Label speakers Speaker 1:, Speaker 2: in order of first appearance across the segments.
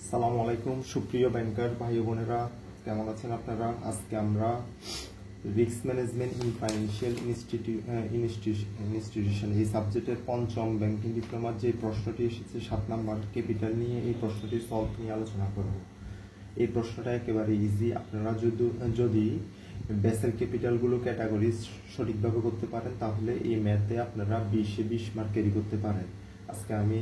Speaker 1: আসসালামু আলাইকুম সুপ্রিয় ব্যাংকার ভাই বোনেরা, কেমন আছেন আপনারা? আজকে আমরা risk management in financial institution এই সাবজেক্টের পঞ্চম ব্যাংকিং ডিপ্লোমার যে প্রশ্নটি এসেছে 7 নাম্বার ক্যাপিটাল নিয়ে, এই প্রশ্নটি সলভ নিয়ে আলোচনা করব। এই প্রশ্নটা একেবারে ইজি। আপনারা যদি বেসেল ক্যাপিটালগুলো ক্যাটাগরি সঠিকভাবে করতে পারেন তাহলে এই ম্যাথে আপনারা 20 মার্ক ক্যারি করতে পারেন। আজকে আমি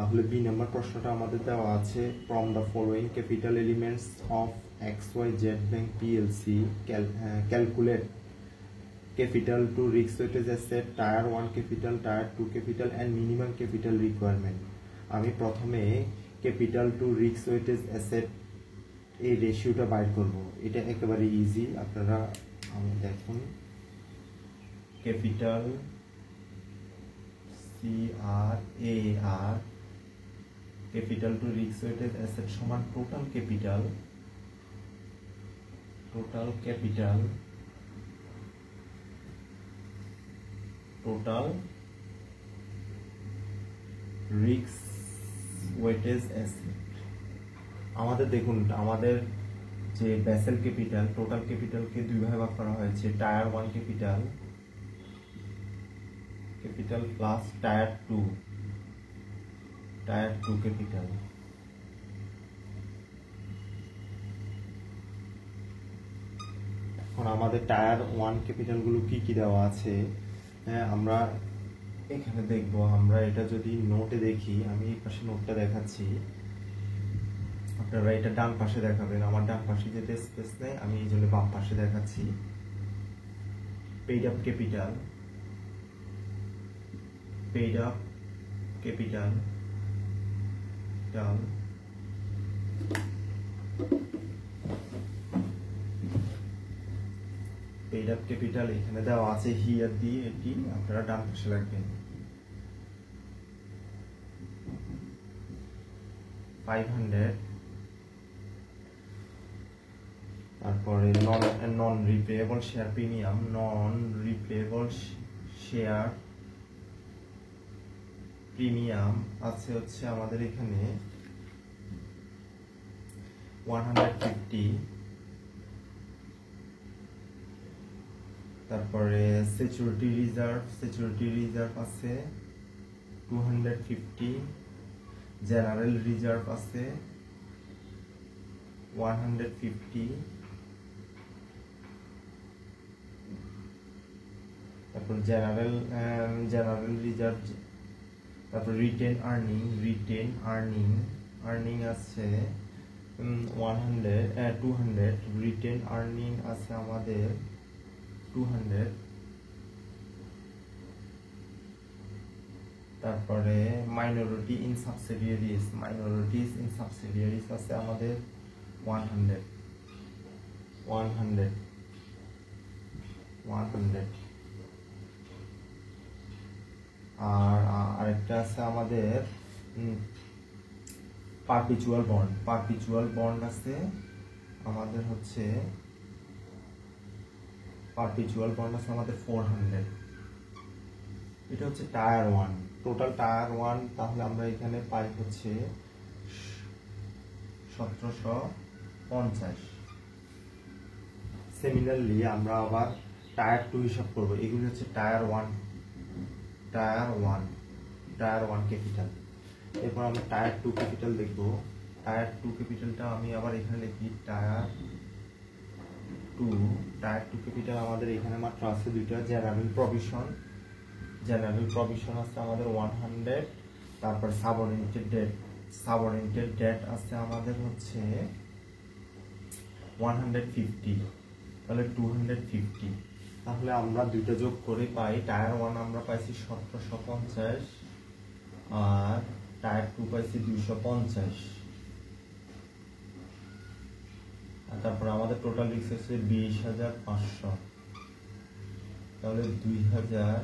Speaker 1: তাহলে বি নাম্বার প্রশ্নটা আমাদের দেওয়া আছে, from the following capital elements of XYZ bank PLC calculate capital to risk weightage asset, tier 1 capital, tier 2 capital and minimum capital requirement. আমি প্রথমে capital to risk weightage asset এই রেশিওটা বাইর করব। এটা একেবারে ইজি। আপনারা দেখুন, capital CRAR capital to risk weighted asset সমান total capital total risk weightage asset. আমাদের দেখুন, আমাদের যে বেসেল ক্যাপিটাল, টোটাল ক্যাপিটালকে দুই ভাগে ভাগ করা হয়েছে, tyre 1 capital plus tyre 2 capital. এখন আমাদের টায়ার 1 ক্যাপিটাল গুলো কি কি দেওয়া আছে আমরা এখানে দেখব। আমরা এটা যদি নোটে দেখি, আমি এই পাশে নোটটা দেখাচ্ছি, আপনারা এটা ডান পাশে দেখাবেন। আমার ডান পাশে যেতে স্পেস নেই, আমি এই জন্য বাম পাশে দেখাচ্ছি। Paid up capital paid up capital এখানে দেওয়া আছে হিয়ার দিয়ে, এটি আপনারা ডান পাশে রাখবেন। 500। তারপরে নন রিপেয়েবল শেয়ার প্রিমিয়াম, আছে হচ্ছে আমাদের এখানে 150। তারপরে সিকিউরিটি রিজার্ভ আছে 250, জেনারেল রিজার্ভ আছে 150, তারপর জেনারেল রিজার্ভ, তারপর রিটেন আর্নিং আছে 200, রিটেন আর্নিং আছে আমাদের 200। তারপরে মাইনরিটিস ইন সাবসিডিয়ারিজ আছে আমাদের 100। আর আরেকটা আছে আমাদের পারপিচুয়াল বন্ড আছে আমাদের হচ্ছে 400। এটা হচ্ছে টায়ার 1, টোটাল টায়ার 1। তাহলে আমরা এখানে পাই হচ্ছে 1750। সিমিলারলি আমরা আবার টায়ার 2 হিসাব করব। এগুলি হচ্ছে টায়ার 1 ক্যাপিটাল। এরপর আমরা টায়ার 2 ক্যাপিটাল দেখব। টায়ার 2 ক্যাপিটালটা আমি আবার এখানে লিখি, টায়ার 2 ক্যাপিটাল আমাদের এখানে মাত্র আছে দুইটা। জেনারেল প্রভিশন আছে আমাদের 100। তারপর সাবঅর্ডিনেটেড ডেট আছে আমাদের হচ্ছে 150, তাহলে 250। তাহলে আমরা দুইটা যোগ করে পাই, টায়ার 1 আমরা পাইছি 1750 আর টায়ার 2 পাইছি 250। আর তারপর আমাদের টোটাল রিস্ক হচ্ছে 20,500। তাহলে 2000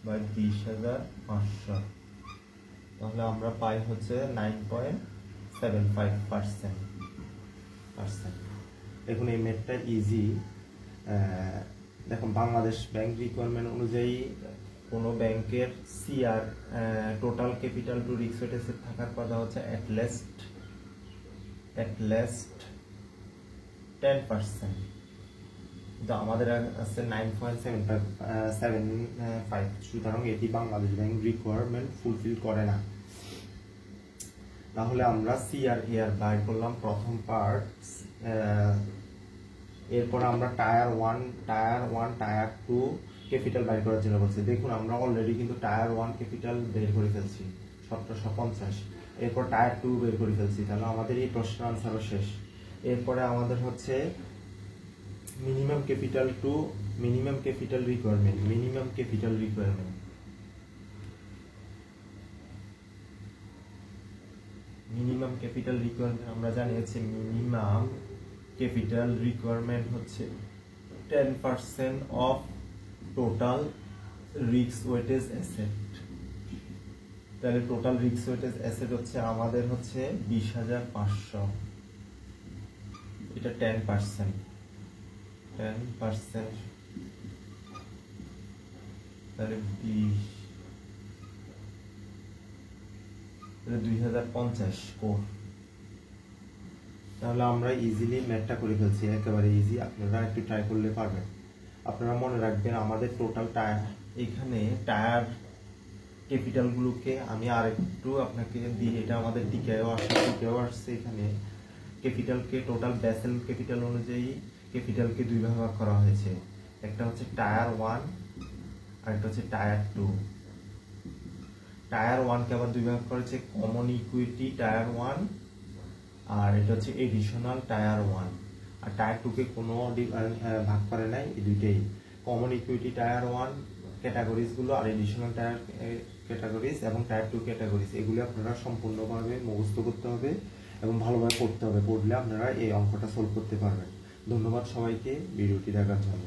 Speaker 1: বাই 20,500, তাহলে আমরা পাই হচ্ছে 9.75%। দেখুন, এই ম্যাথটা ইজি। দেখুন, বাংলাদেশ ব্যাংক রিকোয়ারমেন্ট অনুযায়ী কোনো ব্যাংকের CR total capital to risk weight asset থাকার কথা হচ্ছে at least 10%, কিন্তু আমাদের আছে 9.75, সুতরাং এটি বাংলাদেশ ব্যাংক রিকোয়ারমেন্ট ফুলফিল করে না। তাহলে আমরা সি আর এ আর বাইর করলাম প্রথম পার্ট। এরপর আমরা tier one, tier two capital বাইর করার জন্য বলছি। দেখুন আমরা অলরেডি কিন্তু টায়ার ওয়ান ক্যাপিটাল বের করে ফেলছি 1750, এরপর টায়ার টু বের করে ফেলছি, তাহলে আমাদের এই প্রশ্নের আনসারও শেষ। এরপরে আমাদের হচ্ছে minimum capital to minimum capital requirement. Minimum capital requirement আমরা জানি হচ্ছে মিনিমাম ক্যাপিটাল রিকোয়ারমেন্ট হচ্ছে 10% of total risk weightage asset. তাহলে টোটাল রিস্ক ওয়েটেজ অ্যাসেট হচ্ছে আমাদের হচ্ছে 20,500, এটা 10%, তাহলে 2050 কোর। তাহলে আমরা ইজিলি ম্যাথটা করে ফেলছি, একেবারে ইজি, আপনারা একটু ট্রাই করলে পারবেন। আপনারা মনে রাখবেন আমাদের টোটাল টায়ার, এখানে টায়ার ক্যাপিটাল গুলোকে আমি আরেকটু আপনাকে দিই, এটা আমাদের টিকেও আসছে। এখানে ক্যাপিটালকে টোটাল বেসেল ক্যাপিটাল অনুযায়ী ক্যাপিটালকে দুই ভাগ করা হয়েছে, একটা হচ্ছে টায়ার ওয়ান আর একটা হচ্ছে টায়ার টু। টায়ার ওয়ানকে আবার দুই ভাগ করেছে কমন ইকুইটি টায়ার ওয়ান, আর এটা হচ্ছে এডিশনাল টায়ার ওয়ান। আর টায়ার টুকে কোনো ভাগ করে নাই, এই দুইটাই common equity tier one categories গুলো, আর এডিশনাল টায়ার ক্যাটাগরিজ এবং টায়ার টু ক্যাটাগরিজ, এগুলো আপনারা সম্পূর্ণভাবে মুখস্থ করতে হবে এবং ভালোভাবে পড়তে হবে। পড়লে আপনারা এই অঙ্কটা সলভ করতে পারবেন। ধন্যবাদ সবাইকে ভিডিওটি দেখার জন্য।